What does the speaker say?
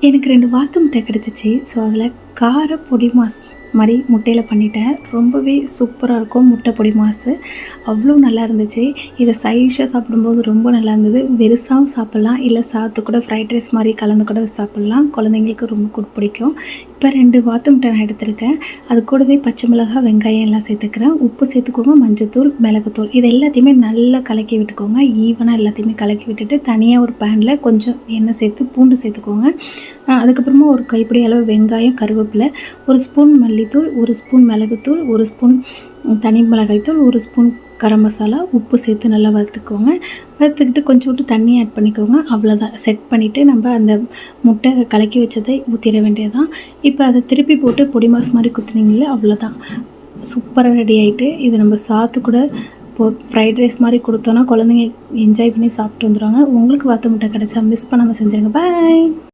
எனக்கு 2 வாத்து முட்டை கிடச்சிச்சு. ஸோ, அதில கார பொடி மாஸ் மாரி முட்டையில பண்ணிட்டேன். ரொம்பவே சூப்பரா இருக்கும் முட்டை பொடி மாஸு. அவ்வளோ நல்லா இருந்துச்சு. இத சைட் டிஷ்ஷா சாப்பிடும்போது ரொம்ப நல்லா இருந்தது. வெறுசாவும் சாப்பிட்லாம், இல்ல சாதத்து கூட ஃப்ரைட் ரைஸ் மாரி கலந்து கூட சாப்பிட்லாம். குழந்தைங்களுக்கு ரொம்ப பிடிக்கும். இப்போ 2 வாத்து முட்டை நான் எடுத்திருக்கேன். அது கூடவே பச்சை மிளகாய், வெங்காயம் எல்லாம் சேர்த்துக்கிறேன். உப்பு சேர்த்துக்கோங்க, மஞ்சத்தூள், மிளகுத்தூள் இது எல்லாத்தையுமே நல்லா கலக்கி விட்டுக்கோங்க. ஈவனா எல்லாத்தையுமே கலக்கி விட்டுட்டு, தனியா ஒரு பேன்ல கொஞ்சம் எண்ணெய் சேர்த்து பூண்டு சேர்த்துக்கோங்க. அதுக்கப்புறமா ஒரு கைப்பிடி அளவு வெங்காயம், கருவேப்பிலை, 1 ஸ்பூன் மல்லித்தூள், 1 ஸ்பூன் மிளகுத்தூள், 1 ஸ்பூன் தனி மிளகாய்த்தூள், 1 ஸ்பூன் கரம் மசாலா, உப்பு சேர்த்து நல்லா வறுத்துக்கோங்க. வறுத்துக்கிட்டு கொஞ்சோண்டு தண்ணி ஆட் பண்ணிக்கோங்க. அவ்வளோதான். செட் பண்ணிவிட்டு நம்ம அந்த முட்டை கலக்கி வச்சதை ஊற்றிட வேண்டியது தான். இப்போ அதை திருப்பி போட்டு பொடி மாஸ் மாதிரி குத்துனீங்களே அவ்வளோதான். சூப்பராக ரெடி ஆகிட்டு இது நம்ம சாத்து கூட ஃப்ரைட் ரைஸ் மாதிரி கொடுத்தோன்னா குழந்தைங்க என்ஜாய் பண்ணி சாப்பிட்டு வந்துடுவாங்க. உங்களுக்கு வாத்து முட்டை கிடச்சா மிஸ் பண்ணாமல் செஞ்சுருங்க. பாய்.